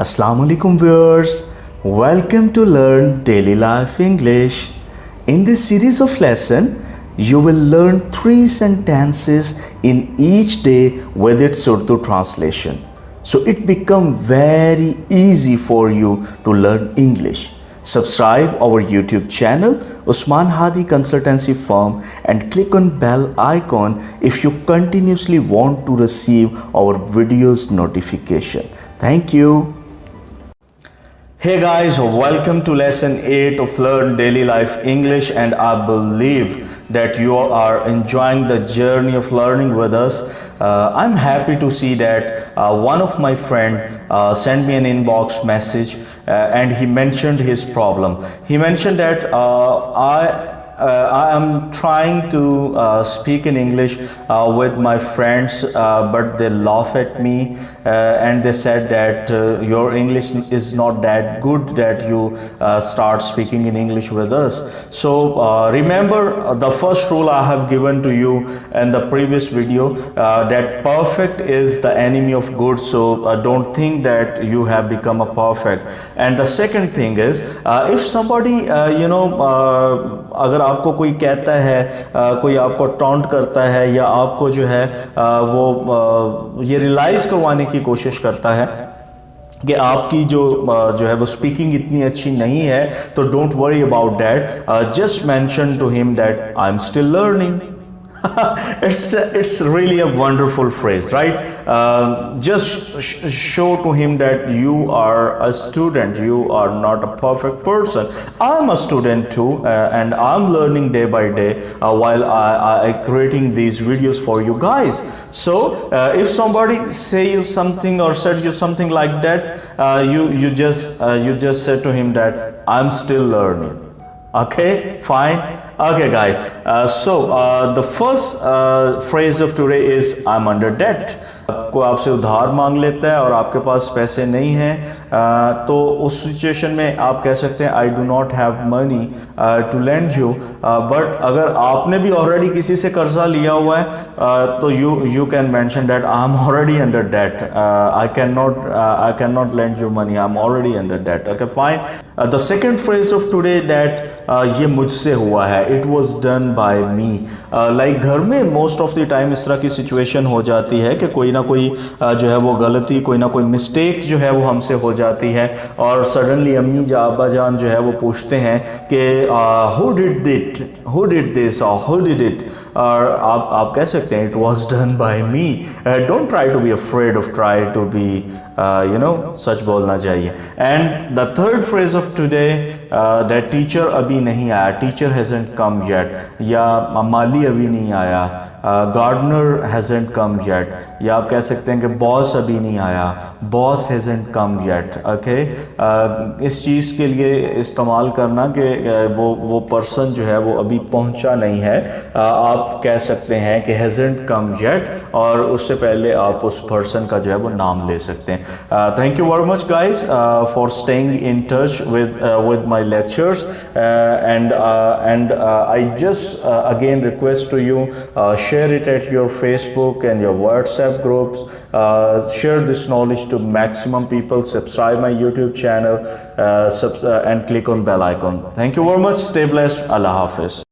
Assalamu alaikum viewers, welcome to Learn Daily Life English. In this series of lesson, you will learn 3 sentences in each day with its Urdu translation. So it become very easy for you to learn English. Subscribe our YouTube channel Usman Hadi consultancy firm and click on bell icon if you continuously want to receive our videos notification. Thank you. Hey guys, welcome to lesson 8 of Learn Daily Life English, and I believe that you are enjoying the journey of learning with us. I'm happy to see that one of my friend sent me an inbox message and he mentioned his problem. He mentioned that I am trying to speak in English with my friends, but they laugh at me and they said that your English is not that good that you start speaking in English with us. So remember the first rule I have given to you in the previous video, that perfect is the enemy of good. So don't think that you have become a perfect. And the second thing is, if somebody अगर आपको कोई कहता है, कोई आपको taunt करता है या आपको जो है वो ये रियलाइज़ करवाने की कोशिश करता है कि आपकी जो है वो स्पीकिंग इतनी अच्छी नहीं है, तो don't worry about that. Just mention to him that I am still learning. It's really a wonderful phrase, right? Just show to him that you are a student, you are not a perfect person. I'm a student too, and I'm learning day by day while I creating these videos for you guys. So if somebody say you something or said you something like that, you just said to him that I'm still learning. Okay, fine. Okay guys, so the first phrase of today is I'm under debt. कोई आपसे उधार मांग लेता है और आपके पास पैसे नहीं हैं, तो उस सिचुएशन में आप कह सकते हैं I do not have money to lend you. But अगर आपने भी ऑलरेडी किसी से कर्जा लिया हुआ है, तो you can mention that I am already under debt. I can not lend you money, I am already under debt. Okay fine. The second phrase of today that ये मुझसे हुआ है, it was done by me. Like घर में most of the time इस तरह की situation हो जाती है कि कोई ना कोई जो है वो गलती, कोई ना कोई मिस्टेक जो है वो हमसे हो जाती है, और सडनली अम्मी या अब्बा जान जो है वो पूछते हैं कि हु डिड दिस और हु डिड इट, और आप कह सकते हैं it was done by me. Don't try to be afraid of try to be सच बोलना चाहिए. And the third phrase of today that teacher अभी नहीं आया, टीचर हैजंट कम येट, या माली अभी नहीं आया, गार्डनर हैजंट कम येट, या आप कह सकते हैं कि बॉस अभी नहीं आया, बॉस हैजंट कम येट. ओके, इस चीज़ के लिए इस्तेमाल करना कि वो पर्सन जो है वो अभी पहुंचा नहीं है, आप कह सकते हैं कि हैजंट कम येट, और उससे पहले आप उस पर्सन का जो है वो नाम ले सकते हैं. Thank you very much guys for staying in touch with my lectures, and I just again request to you, share it at your Facebook and your WhatsApp groups, share this knowledge to maximum people, subscribe my YouTube channel, and click on bell icon. Thank you very much. Stay blessed. Allah Hafiz.